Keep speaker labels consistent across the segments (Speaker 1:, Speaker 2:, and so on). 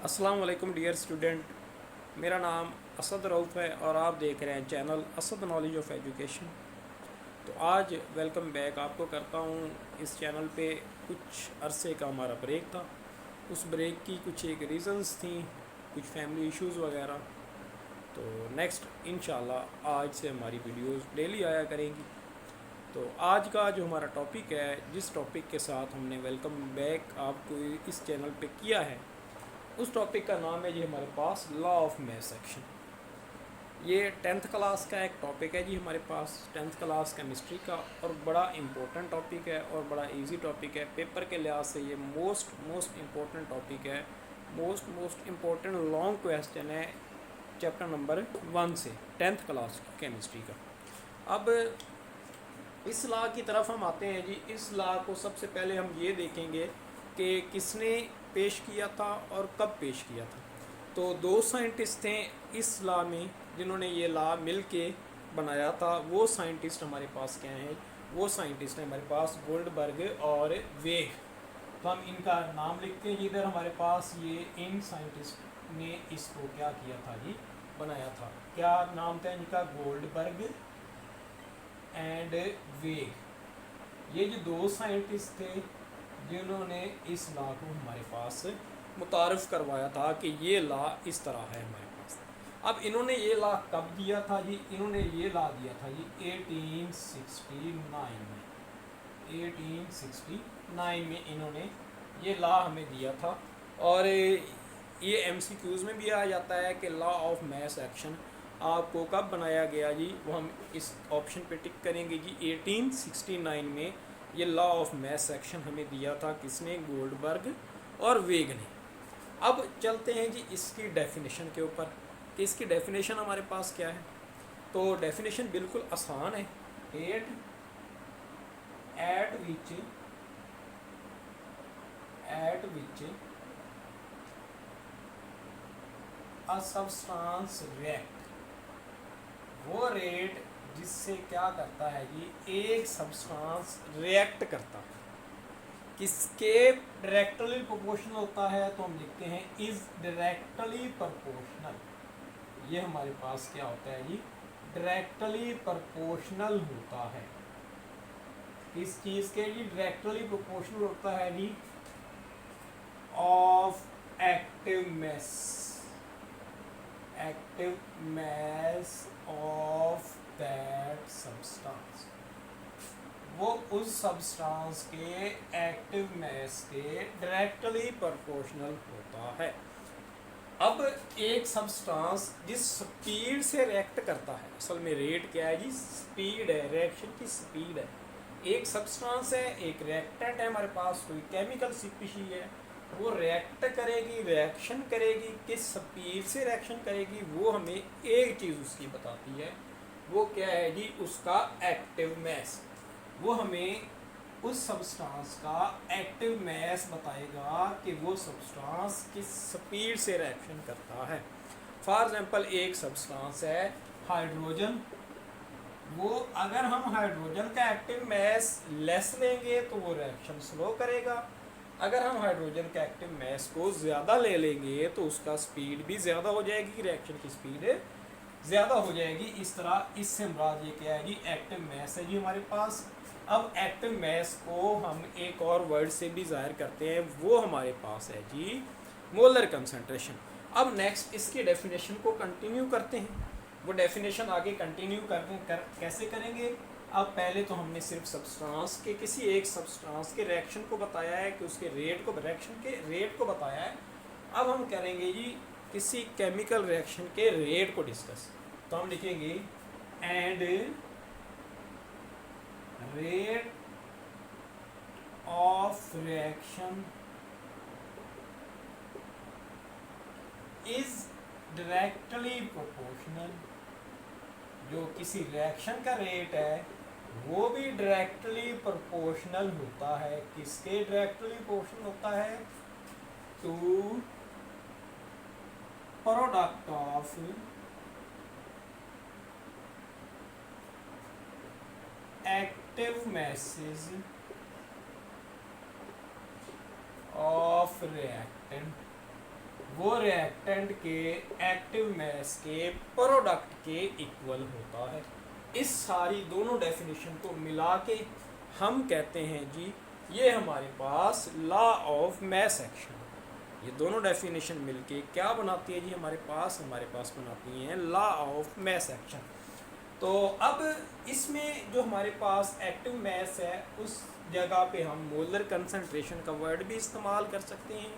Speaker 1: अस्सलाम वालेकुम dear student. मेरा नाम असद रऊफ़ है और आप देख रहे हैं channel Asad knowledge of education. तो आज वेलकम बैक आपको करता हूँ इस चैनल पे। कुछ अरसे का हमारा ब्रेक था, उस ब्रेक की कुछ एक रीज़न्स थी, कुछ फैमिली इश्यूज़ वगैरह। तो नेक्स्ट इंशाल्लाह आज से हमारी वीडियोस डेली आया करेंगी। तो आज का जो हमारा टॉपिक है, जिस टॉपिक के साथ हमने वेलकम बैक आपको इस चैनल पे किया है, उस टॉपिक का नाम है जी हमारे पास लॉ ऑफ मैथ सेक्शन। ये टेंथ क्लास का एक टॉपिक है जी हमारे पास, टेंथ क्लास केमिस्ट्री का, और बड़ा इम्पोर्टेंट टॉपिक है और बड़ा इजी टॉपिक है। पेपर के लिहाज से ये मोस्ट इम्पोर्टेंट टॉपिक है, मोस्ट इम्पोर्टेंट लॉन्ग क्वेश्चन है चैप्टर नंबर 1 से, टेंथ क्लास केमिस्ट्री का। अब इस लॉ की तरफ हम आते हैं जी। इस लॉ को सबसे पहले हम ये देखेंगे कि किसने पेश किया था और कब पेश किया था। तो दो साइंटिस्ट थे इस लॉ में जिन्होंने ये लॉ मिल के बनाया था। वो साइंटिस्ट हमारे पास क्या हैं? वो साइंटिस्ट हैं हमारे पास गोल्डबर्ग और वेग। तो हम इनका नाम लिखते हैं। इधर हमारे पास ये इन साइंटिस्ट ने इसको क्या किया था जी, बनाया था। क्या नाम था इनका? गोल्डबर्ग एंड वेग। ये जो दो साइंटिस्ट थे जिन्होंने इस लॉ को हमारे पास मुतारफ़ करवाया था कि ये लॉ इस तरह है हमारे पास। अब इन्होंने ये लॉ कब दिया था जी? इन्होंने ये लॉ दिया था जी 1869 में। 1869 में इन्होंने ये लॉ हमें दिया था। और ये एमसीक्यूज़ में भी आ जाता है कि लॉ ऑफ मैथ एक्शन आपको कब बनाया गया जी, वो हम इस ऑप्शन पे टिक करेंगे जी। 1869 में ये लॉ ऑफ मैथ सेक्शन हमें दिया था किसने? गोल्डबर्ग और वेग ने। अब चलते हैं जी इसकी डेफिनेशन के ऊपर कि इसकी डेफिनेशन हमारे पास क्या है। तो डेफिनेशन बिल्कुल आसान है। Eight which a substance react, वो रेट जिससे क्या करता है जी, एक सब्सटेंस रिएक्ट करता है। किसके डायरेक्टली प्रोपोर्शनल होता है? तो हम लिखते हैं इज डायरेक्टली प्रोपोर्शनल। ये हमारे पास क्या होता है जी? डायरेक्टली प्रोपोर्शनल होता है। किस चीज़ के जी? डायरेक्टली प्रोपोर्शनल होता है जी of active mass of that substance। वो उस सब्सटेंस के एक्टिव मास के डायरेक्टली प्रोपोर्शनल होता है। अब एक सब्सटेंस जिस स्पीड से रिएक्ट करता है, असल में रेट क्या है जी? स्पीड है, रिएक्शन की स्पीड है। एक सब्सटेंस है, एक रिएक्टेंट है हमारे पास, कोई केमिकल स्पीशीज है, वो रिएक्ट करेगी, रिएक्शन करेगी, किस स्पीड से रिएक्शन करेगी, वो हमें एक चीज़ उसकी बताती है। वो क्या है जी? उसका एक्टिव मास। वो हमें उस सब्सटेंस का एक्टिव मास बताएगा कि वो सब्सटेंस किस स्पीड से रिएक्शन करता है। फॉर एग्जांपल एक सब्सटेंस है हाइड्रोजन। वो अगर हम हाइड्रोजन का एक्टिव मास लेस लेंगे तो वो रिएक्शन स्लो करेगा। अगर हम हाइड्रोजन के एक्टिव मास को ज़्यादा ले लेंगे तो उसका स्पीड भी ज़्यादा हो जाएगी, रिएक्शन की स्पीड ज़्यादा हो जाएगी। इस तरह इससे मुराद ये क्या है जी? एक्टिव मास है जी हमारे पास। अब एक्टिव मास को हम एक और वर्ड से भी ज़ाहिर करते हैं, वो हमारे पास है जी मोलर कंसंट्रेशन। अब नेक्स्ट इसकी डेफिनेशन को कंटिन्यू करते हैं। वो डेफिनेशन आगे कंटिन्यू कैसे करेंगे? अब पहले तो हमने सिर्फ सब्सटेंस के, किसी एक सब्सटेंस के रिएक्शन को बताया है कि उसके रेट को, रिएक्शन के रेट को बताया है। अब हम करेंगे जी किसी केमिकल रिएक्शन के रेट को डिस्कस। तो हम लिखेंगे and rate of reaction is directly proportional. जो किसी रिएक्शन का रेट है वो भी डायरेक्टली प्रोपोर्शनल होता है। किसके डायरेक्टली प्रोपोर्शनल होता है? To product of active masses of reactant वो रिएक्टेंट के एक्टिव मास के प्रोडक्ट के इक्वल होता है। इस सारी दोनों डेफिनेशन को मिला के हम कहते हैं जी ये हमारे पास लॉ ऑफ मास एक्शन। ये दोनों डेफिनेशन मिलके क्या बनाती है जी हमारे पास बनाती हैं लॉ ऑफ मास एक्शन। तो अब इसमें जो हमारे पास एक्टिव मास है उस जगह पे हम मोलर कंसंट्रेशन का वर्ड भी इस्तेमाल कर सकते हैं,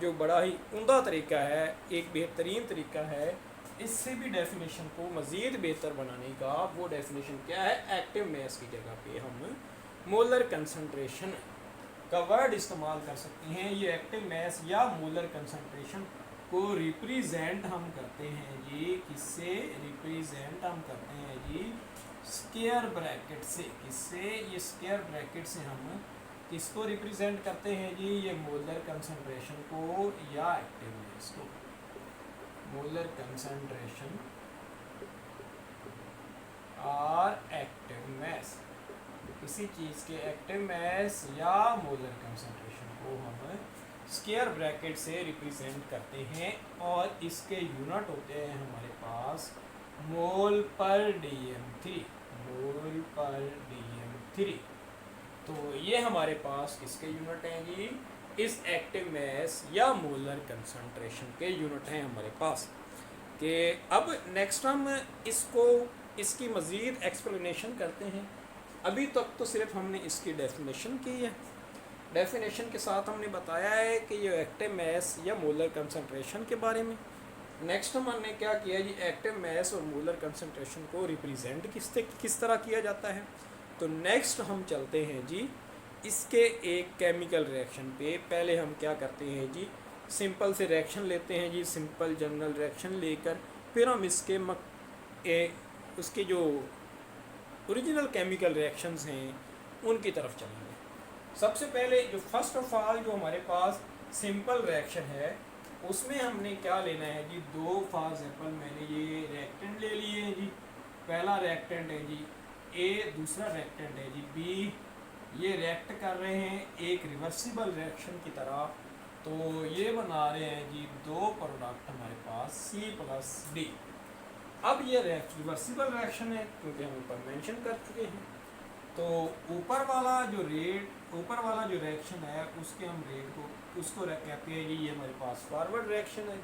Speaker 1: जो बड़ा ही उम्दा तरीका है, एक बेहतरीन तरीका है। इससे भी डेफिनेशन को मज़ीद बेहतर बनाने का वो डेफिनेशन क्या है, एक्टिव मास की जगह पे हम मोलर कंसंट्रेशन का वर्ड इस्तेमाल कर सकते हैं। ये एक्टिव मास या मोलर कंसंट्रेशन को रिप्रेजेंट हम करते हैं जी, किससे रिप्रेजेंट हम करते हैं जी, स्क्वायर ब्रैकेट से। किससे, ये स्क्वायर ब्रैकेट से हम किसको रिप्रेजेंट करते हैं जी, ये मोलर कंसंट्रेशन को या एक्टिव मास को। मोलर कंसंट्रेशन और एक्टिव मास, किसी चीज़ के एक्टिव मास या मोलर कंसंट्रेशन को हम स्क्वायर ब्रैकेट से रिप्रेजेंट करते हैं और इसके यूनिट होते हैं हमारे पास मोल पर dm3, मोल पर dm3। तो ये हमारे पास किसके यूनिट हैं जी, इस एक्टिव मास या मोलर कंसंट्रेशन के यूनिट हैं हमारे पास। कि अब नेक्स्ट हम इसकी मज़ीद एक्सप्लेनेशन करते हैं। अभी तक तो सिर्फ हमने इसकी डेफिनेशन की है, डेफिनेशन के साथ हमने बताया है कि ये एक्टिव मास या मोलर कंसंट्रेशन के बारे में। नेक्स्ट हमने क्या किया जी, एक्टिव मास और मोलर कंसंट्रेशन को रिप्रेजेंट किस तरह किया जाता है। तो नेक्स्ट हम चलते हैं जी इसके एक केमिकल रिएक्शन पे। पहले हम क्या करते हैं जी, सिंपल से रिएक्शन लेते हैं जी, सिंपल जनरल रिएक्शन लेकर फिर हम उसके जो ओरिजिनल केमिकल रिएक्शंस हैं उनकी तरफ चलेंगे। सबसे पहले जो फर्स्ट ऑफ ऑल जो हमारे पास सिंपल रिएक्शन है उसमें हमने क्या लेना है जी, दो फॉर एग्जाम्पल मैंने ये रिएक्टेंट ले लिए हैं जी। पहला रिएक्टेंट है जी ए, दूसरा रिएक्टेंट है जी बी। ये रिएक्ट कर रहे हैं एक रिवर्सिबल रिएक्शन की तरह। तो ये बना रहे हैं जी दो प्रोडक्ट हमारे पास C+D। अब ये रिवर्सिबल रिएक्शन है क्योंकि हम ऊपर मेंशन कर चुके हैं। तो ऊपर वाला जो रिएक्शन है उसके हम रेट को उसको कहते हैं जी, ये हमारे पास फॉरवर्ड रिएक्शन है,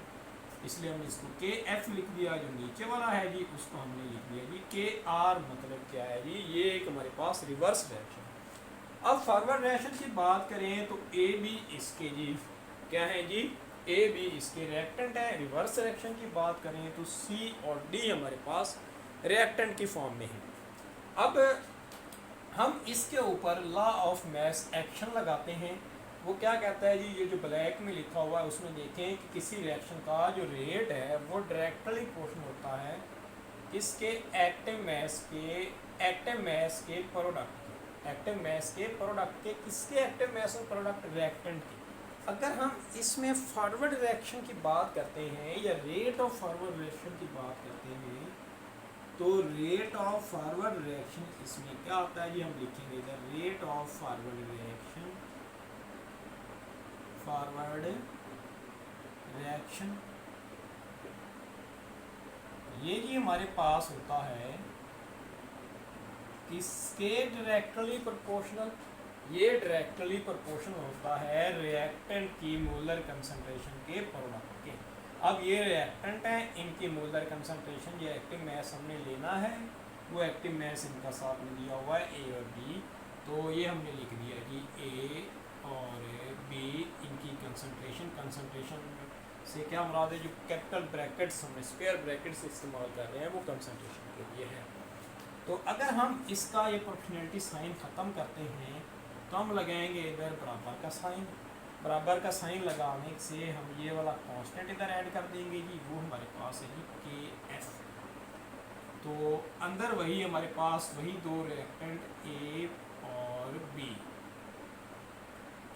Speaker 1: इसलिए हमने इसको KF लिख दिया। जो नीचे वाला है जी उसको हमने लिख दिया जी KR। मतलब क्या है जी, ये एक हमारे पास रिवर्स रिएक्शन है। अब फॉरवर्ड रिएक्शन की बात करें तो AB इसके जी क्या है जी, AB इसके रिएक्टेंट है। रिवर्स रिएक्शन की बात करें तो C और D हमारे पास रिएक्टेंट की फॉर्म में है। अब हम इसके ऊपर लॉ ऑफ मास एक्शन लगाते हैं। वो क्या कहता है जी, ये जो ब्लैक में लिखा हुआ है उसमें देखें कि किसी रिएक्शन का जो रेट है वो डायरेक्टली प्रोपोर्शनल होता है इसके एक्टिव मास के प्रोडक्ट के, एक्टिव मास के प्रोडक्ट के, किसके एक्टिव मास और प्रोडक्ट, रिएक्टेंट के। अगर हम इसमें फॉरवर्ड रिएक्शन की बात करते हैं या रेट ऑफ फॉरवर्ड रिएक्शन की बात करते हैं तो रेट ऑफ फॉरवर्ड रिएक्शन इसमें क्या होता है जी, हम लिखेंगे इधर रेट ऑफ फॉरवर्ड रिएक्शन। ये जी हमारे पास होता है किसके डायरेक्टली प्रोपोर्शनल, ये डायरेक्टली प्रोपोर्शनल होता है रिएक्टेंट की मोलर कंसंट्रेशन के प्रोडक्ट के। अब ये रिएक्टेंट है, इनकी मोलर कंसंट्रेशन, ये एक्टिव मास हमने लेना है, वो एक्टिव मास इनका साथ में दिया हुआ है A और B। तो ये हमने लिख दिया जी A और B, इनकी कंसंट्रेशन से क्या मुराद है, जो कैपिटल ब्रैकेट्स हमने स्क्वायर ब्रैकेट्स इस्तेमाल कर रहे हैं वो कंसंट्रेशन के लिए है। तो अगर हम इसका ये प्रोपोर्शनैलिटी साइन ख़त्म करते हैं तो हम लगाएंगे इधर बराबर का साइन। बराबर का साइन लगाने से हम ये वाला कांस्टेंट इधर ऐड कर देंगे जी, वो हमारे पास है जी KF। तो अंदर वही हमारे पास वही दो रिएक्टेंट A और B,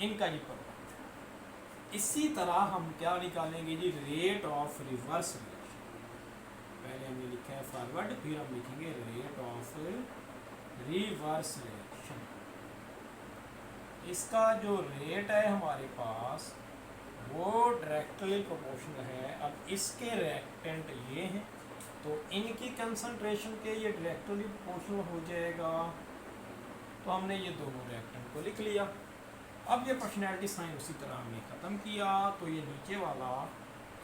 Speaker 1: इनका जी प्रोडक्ट। इसी तरह हम क्या निकालेंगे जी, रेट ऑफ रिवर्स रिएक्शन। पहले हमने लिखा है फॉरवर्ड, फिर हम लिखेंगे रेट ऑफ रिवर्स रिएक्शन। इसका जो रेट है हमारे पास वो डायरेक्ट डायरेक्टली प्रोपोर्शनल है। अब इसके रिएक्टेंट ये हैं, तो इनकी कंसंट्रेशन के ये डायरेक्टली प्रोपोर्शनल हो जाएगा। तो हमने ये दोनों रिएक्टेंट को लिख लिया। अब ये पर्सनैलिटी साइन उसी तरह हमने ख़त्म किया। तो ये नीचे वाला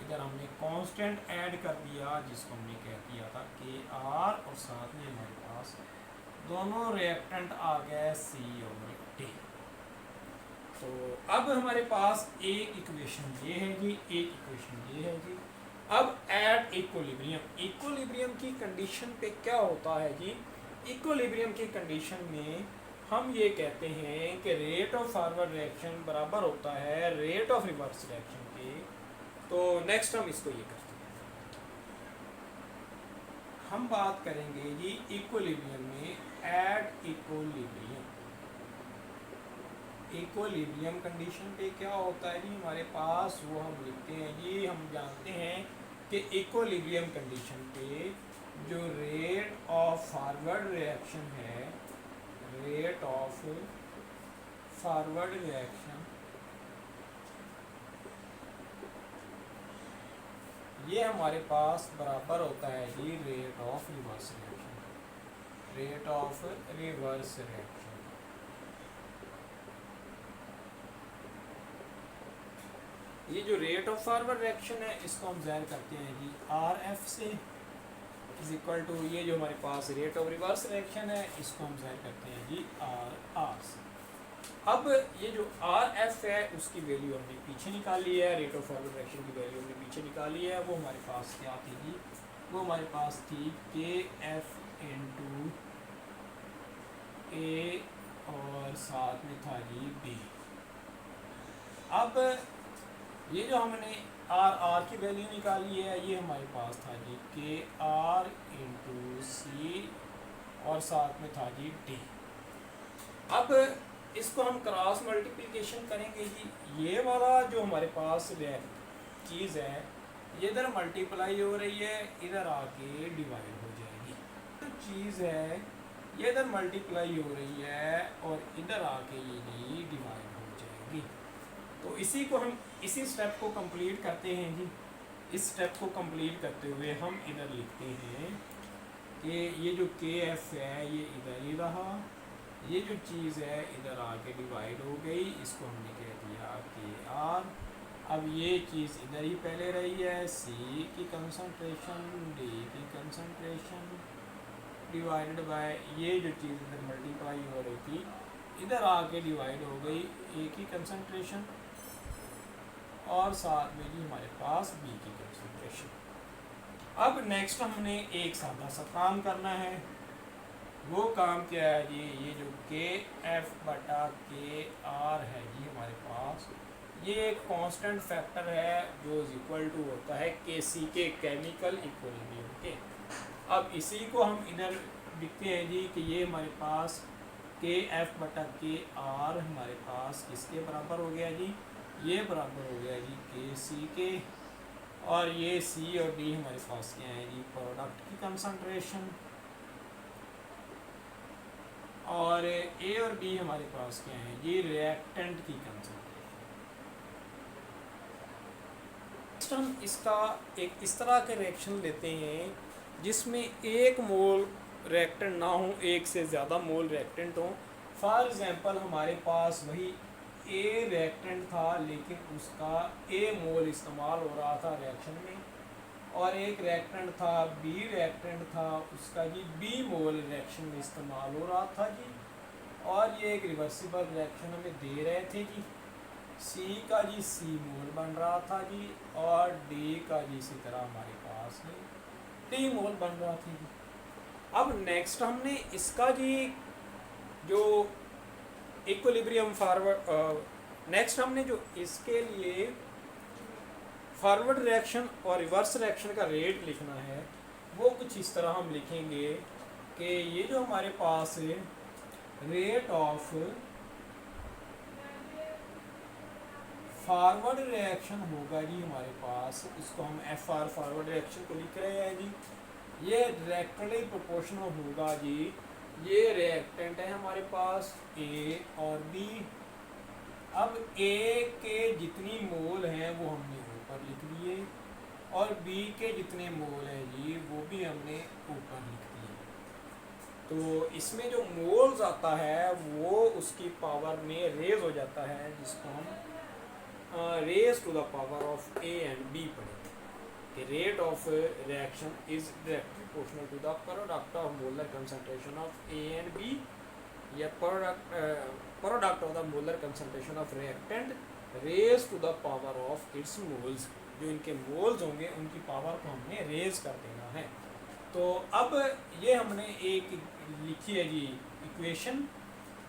Speaker 1: इधर हमने कांस्टेंट ऐड कर दिया, जिसको हमने कह दिया था के आर, और साथ में हमारे पास दोनों रिएक्टेंट आ गए सी और डी। तो अब हमारे पास एक इक्वेशन ये है जी, एक इक्वेशन ये है जी। अब एट इक्विलिब्रियम, इक्विलिब्रियम की कंडीशन पे क्या होता है जी? इक्विलिब्रियम की कंडीशन में हम ये कहते हैं कि रेट ऑफ फॉरवर्ड रिएक्शन बराबर होता है रेट ऑफ रिवर्स रिएक्शन के। तो नेक्स्ट हम इसको ये करते हैं, हम बात करेंगे जी इक्विलिब्रियम में एट इक्विलिब्रियम। इक्विलिब्रियम कंडीशन पे क्या होता है जी हमारे पास, वो हम लिखते हैं जी। हम जानते हैं कि इक्विलिब्रियम कंडीशन पे जो रेट ऑफ फॉरवर्ड रिएक्शन है, रेट ऑफ फॉरवर्ड रिएक्शन, ये हमारे पास बराबर होता है जी rate of reverse reaction, rate of reverse reaction. ये जो रेट ऑफ फॉरवर्ड रिएक्शन है, इसको हम ज़ाहिर करते हैं जी आर एफ से, इज इक्वल टू ये जो हमारे पास रेट ऑफ रिवर्स रिएक्शन है, इसको हम ज़ाहिर करते हैं जी आर आर से। अब ये जो आर एफ है उसकी वैल्यू हमने पीछे निकाली है, रेट ऑफ फॉरवर्ड रिएक्शन की वैल्यू हमने पीछे निकाली है। वो हमारे पास क्या थी जी? वो हमारे पास थी के एफ इंटू ए और साथ में था जी बी। अब ये जो हमने आर आर की वैल्यू निकाली है, ये हमारे पास था जी के आर इंटू सी और साथ में था जी डी। अब इसको हम क्रॉस मल्टीप्लिकेशन करेंगे जी। ये वाला जो हमारे पास चीज़ है, ये इधर मल्टीप्लाई हो रही है, इधर आके डिवाइड हो जाएगी। तो चीज़ है ये इधर मल्टीप्लाई हो रही है और इधर आके ये जी डिवाइड हो जाएगी। तो इसी को हम इसी स्टेप को कंप्लीट करते हैं जी। इस स्टेप को कंप्लीट करते हुए हम इधर लिखते हैं कि ये जो के एफ है ये इधर ही रहा, ये जो चीज़ है इधर आके डिवाइड हो गई, इसको हमने कह दिया के आर। अब ये चीज़ इधर ही पहले रही है, सी की कंसंट्रेशन, डी की कंसंट्रेशन डिवाइडेड बाय ये जो चीज़ इधर मल्टीप्लाई हो रही थी, इधर आके डिवाइड हो गई ए की कंसंट्रेशन और साथ में जी हमारे पास बी की कंसंट्रेशन। अब नेक्स्ट हमने एक सादा सा काम करना है। वो काम क्या है जी? ये जो के एफ बटा के आर है जी हमारे पास, ये एक कांस्टेंट फैक्टर है जो इज इक्वल टू होता है के सी के, केमिकल इक्विलिब्रियम के। अब इसी को हम इधर लिखते हैं जी कि ये हमारे पास के एफ बटा के आर हमारे पास किसके बराबर हो गया जी? ये बराबर हो गया जी के सी के, और ये सी और डी हमारे पास क्या है जी? प्रोडक्ट की कंसंट्रेशन, और ए और बी हमारे पास क्या है जी? रिएक्टेंट की कंसंट्रेशन। हम इसका एक इस तरह के रिएक्शन लेते हैं जिसमें एक मोल रिएक्टेंट ना हो, एक से ज़्यादा मोल रिएक्टेंट हो। फॉर एग्जांपल हमारे पास वही ए रिएक्टेंट था, लेकिन उसका ए मोल इस्तेमाल हो रहा था रिएक्शन में, और एक रिएक्टेंट था बी रिएक्टेंट था, उसका जी बी मोल रिएक्शन में इस्तेमाल हो रहा था जी। और ये एक रिवर्सिबल रिएक्शन हमें दे रहे थे जी। सी का जी सी मोल बन रहा था जी, और डी का जी इसी तरह हमारे पास डी मोल बन रहा था जी। अब नेक्स्ट हमने इसका जी जो इक्विलिब्रियम फॉरवर्ड, नेक्स्ट हमने जो इसके लिए फॉरवर्ड रिएक्शन और रिवर्स रिएक्शन का रेट लिखना है, वो कुछ इस तरह हम लिखेंगे कि ये जो हमारे पास रेट ऑफ फॉरवर्ड रिएक्शन होगा जी हमारे पास, इसको हम एफ आर फॉरवर्ड रिएक्शन को लिख रहे हैं जी। ये डायरेक्टली प्रोपोर्शनल होगा जी, ये रिएक्टेंट है हमारे पास ए और बी। अब ए के जितनी मोल हैं वो हमने ऊपर और बी के जितने मोल हैं जी वो भी हमने ऊपर लिख दिए। तो इसमें जो मोल्स आता है वो उसकी पावर में रेज हो जाता है, जिसको हम raise to the power of A and B पढ़ेंगे कि rate of reaction is directly proportional to the product of molar concentration of A and B, या product of the molar concentration of reactant raise to the power of its moles. जो इनके moles होंगे उनकी power को हमने raise कर देना है। तो अब ये हमने एक लिखी है जी इक्वेशन।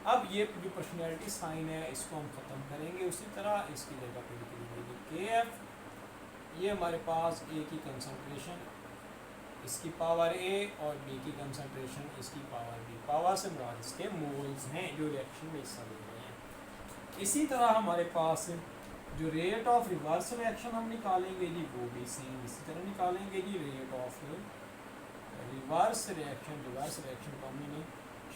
Speaker 1: अब ये जो पर्सनैलिटी साइन है इसको हम ख़त्म करेंगे, उसी तरह इसकी जगह पे लिख लेंगे जी के एफ। ये हमारे पास ए की कंसंट्रेशन इसकी पावर ए और बी की कंसंट्रेशन इसकी पावर बी, पावर से मुराद इसके मोल्स हैं जो रिएक्शन में हिस्सा ले रहे हैं। इसी तरह हमारे पास जो रेट ऑफ रिवर्स रिएक्शन हम निकालेंगे जी वो भी सेम इसी तरह निकालेंगे जी। रेट ऑफ रिवर्स रिएक्शन को हमने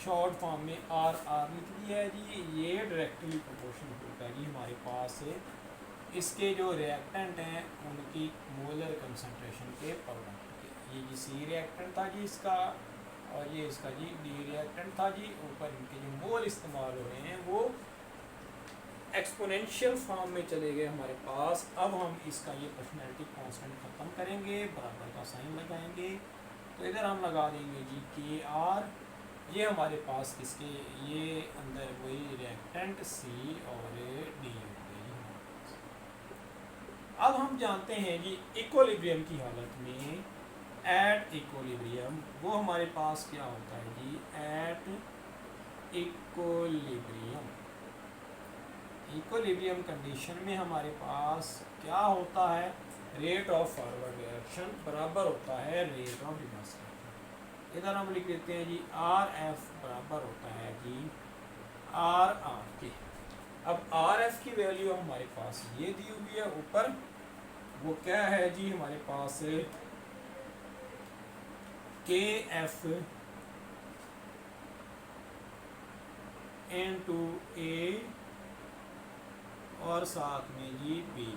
Speaker 1: शॉर्ट फॉर्म में आर आर लिख दिया है जी। ये डायरेक्टली प्रोपोर्शनल होता है जी हमारे पास इसके जो रिएक्टेंट हैं उनकी मोलर कंसंट्रेशन के प्रोडक्ट के। ये जी सी रिएक्टेंट था जी इसका, और ये इसका जी डी रिएक्टेंट था जी। ऊपर इनके जो मोल इस्तेमाल हो रहे हैं वो एक्सपोनेंशियल फॉर्म में चले गए हमारे पास। अब हम इसका ये पर्सनैलिटी कांस्टेंट ख़त्म करेंगे, बराबर का साइन लगाएंगे। तो इधर हम लगा देंगे जी के आर। ये हमारे पास किसके, ये अंदर वही रिएक्टेंट सी और डी हो गई। अब हम जानते हैं जी इक्विलिब्रियम की हालत में, एट इक्विलिब्रियम वो हमारे पास क्या होता है जी, एट इक्विलिब्रियम कंडीशन में हमारे पास क्या होता है, रेट ऑफ फॉरवर्ड रिएक्शन बराबर होता है रेट ऑफ रिवर्स रिएक्शन। इधर हम लिख देते हैं जी आर एफ बराबर होता है जी आर आर के। अब आर एफ की वैल्यू हमारे पास ये दी हुई है ऊपर, वो क्या है जी हमारे पास के एफ एन टू ए और साथ में जी बी,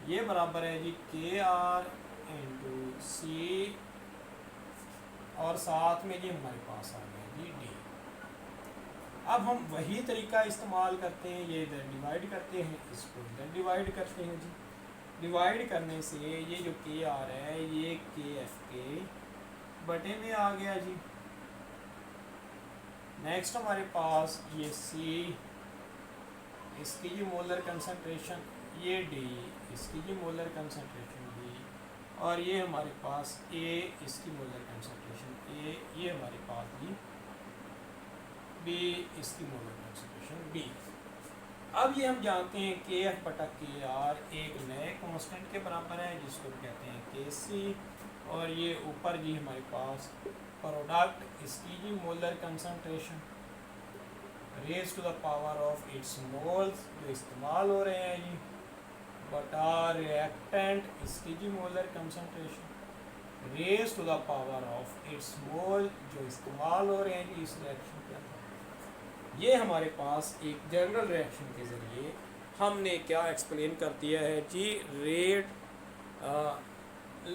Speaker 1: ये बराबर है जी के आर इंटू सी और साथ में जी हमारे पास आ गया जी डी। अब हम वही तरीका इस्तेमाल करते हैं, ये इधर डिवाइड करते हैं, इसको इधर डिवाइड करते हैं जी। डिवाइड करने से ये जो के आर है ये के एफ के बटे में आ गया जी। नेक्स्ट हमारे पास ये सी, इसकी जी मोलर कंसंट्रेशन, ये डी इसकी जी मोलर कंसंट्रेशन डी, और ये हमारे पास ए इसकी मोलर कंसंट्रेशन ए, ये हमारे पास जी बी इसकी मोलर कंसंट्रेशन बी। अब ये हम जानते हैं के एफ बटा के आर एक नए कांस्टेंट के बराबर है जिसको कहते हैं के सी, और ये ऊपर जी हमारे पास प्रोडक्ट इसकी जी molar concentration raise to the power of its moles जो इस्तेमाल हो रहे हैं जी, बटा रिएक्टेंट इसकी जी molar concentration raise to the power of its mole जो इस्तेमाल हो रहे हैं जी इस रिएक्शन के अंदर। ये हमारे पास एक जनरल रिएक्शन के ज़रिए हमने क्या एक्सप्लेन कर दिया है जी, rate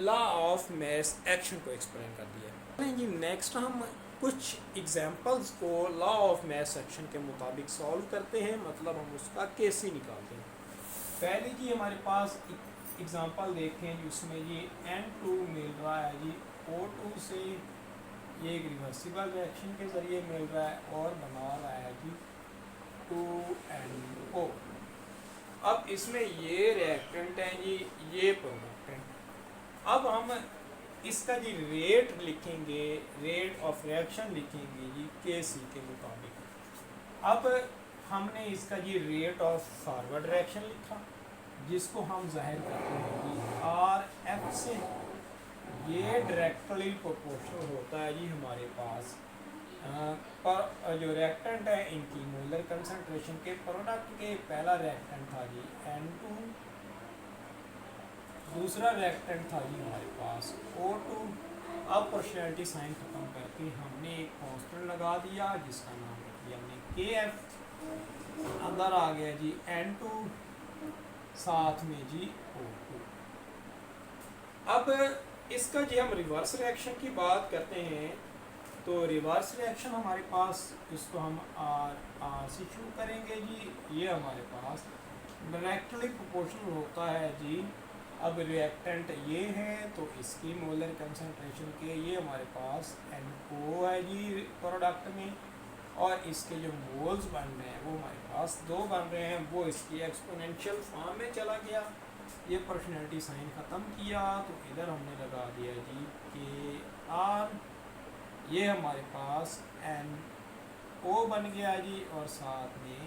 Speaker 1: law of mass action को एक्सप्लेन कर दिया है जी। नेक्स्ट हम कुछ एग्जांपल्स को लॉ ऑफ मास एक्शन के मुताबिक सॉल्व करते हैं, मतलब हम उसका केसी निकालते हैं। पहले जी हमारे पास एग्जांपल देखें जिसमें जी N2 मिल रहा है जी O2 से, ये एक रिवर्सिबल रिएक्शन के ज़रिए मिल रहा है और बना रहा है जी 2NO। अब इसमें ये रिएक्टेंट हैं जी, ये प्रोडक्ट हैं। अब हम इसका जी रेट लिखेंगे, रेट ऑफ रिएक्शन लिखेंगे जी के सी के मुताबिक। अब हमने इसका जी रेट ऑफ फॉरवर्ड रिएक्शन लिखा जिसको हम जाहिर करते हैं जी आर एफ से। ये डायरेक्टली प्रोपोर्शनल होता है जी हमारे पास पर जो रिएक्टेंट है इनकी मोलर कंसंट्रेशन के प्रोडक्ट के। पहला रिएक्टेंट था जी N2, दूसरा रिएक्टेंट था जी हमारे पास O2। अब पर्सनैलिटी साइन ख़त्म करके हमने एक कांस्टेंट लगा दिया जिसका नाम रख दिया हमने के एफ। अंदर आ गया जी N2 साथ में जी O2। अब इसका जो हम रिवर्स रिएक्शन की बात करते हैं, तो रिवर्स रिएक्शन हमारे पास, इसको हम आर से शुरू करेंगे जी। ये हमारे पास डायरेक्टली प्रोपोर्शनल होता है जी। अब रिएक्टेंट ये है तो इसकी मोलर कंसंट्रेशन के ये हमारे पास NO है जी प्रोडक्ट में, और इसके जो मोल्स बन रहे हैं वो हमारे पास 2 बन रहे हैं, वो इसकी एक्सपोनेंशियल फॉर्म में चला गया। ये पर्सनैलिटी साइन ख़त्म किया तो इधर हमने लगा दिया जी KR, ये हमारे पास NO बन गया जी, और साथ में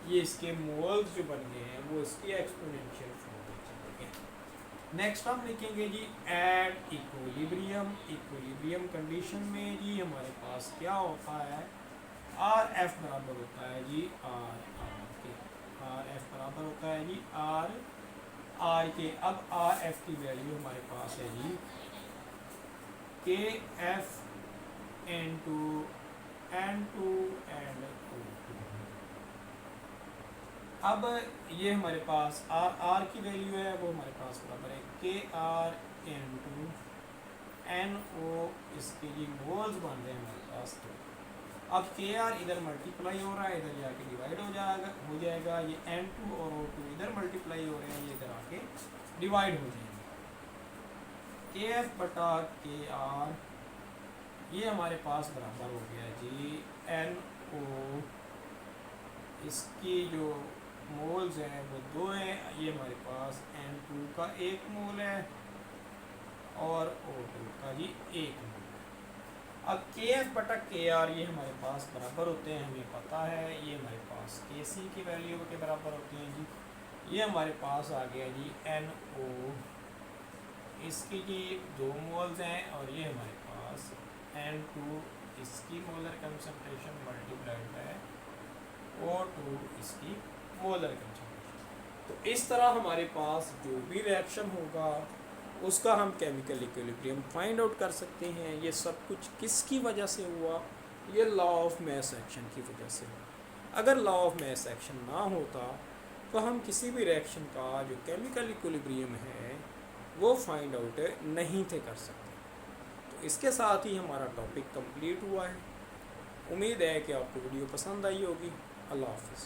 Speaker 1: ये इसके मोल्स जो बन गए हैं वो इसकी एक्सपोनेंशियल फॉर्म में चले गए। नेक्स्ट हम लिखेंगे जी एट इक्विलिब्रियम। इक्विलिब्रियम कंडीशन में जी हमारे पास क्या होता है, RF बराबर होता है जी RR के। RF बराबर होता है जी R के। अब RF की वैल्यू हमारे पास है जी KF into N2 and O2। अब ये हमारे पास R की वैल्यू है वो हमारे पास बराबर है KR into NO, इसके जी मोल्स बन रहे हैं हमारे पास। तो अब KR इधर मल्टीप्लाई हो रहा है, इधर जाके डिवाइड हो जाएगा। ये N2 और O2 इधर मल्टीप्लाई हो रहे हैं, ये इधर आके डिवाइड हो जाएंगे। KF बटा KR ये हमारे पास बराबर हो गया जी NO, इसकी जो मोल्स हैं वो 2 हैं, ये हमारे पास N2 का 1 मोल है और O2 का जी 1 मोल है। अब KF बटा KR ये हमारे पास बराबर होते हैं, हमें पता है, ये हमारे पास KC की वैल्यू के बराबर होते हैं जी। ये हमारे पास आ गया जी NO, इसकी जी 2 मोल्स हैं, और ये हमारे पास N2 इसकी molar concentration multiplied by O2 इसकी मोलर कंसंट्रेशन। तो इस तरह हमारे पास जो भी रिएक्शन होगा उसका हम केमिकल इक्विलिब्रियम फाइंड आउट कर सकते हैं। ये सब कुछ किसकी वजह से हुआ, ये लॉ ऑफ मास एक्शन की वजह से हुआ। अगर लॉ ऑफ मास एक्शन ना होता तो हम किसी भी रिएक्शन का जो केमिकल इक्विलिब्रियम है वो फाइंड आउट नहीं थे कर सकते। तो इसके साथ ही हमारा टॉपिक कंप्लीट हुआ है। उम्मीद है कि आपको वीडियो पसंद आई होगी। अल्लाह हाफ़िज़।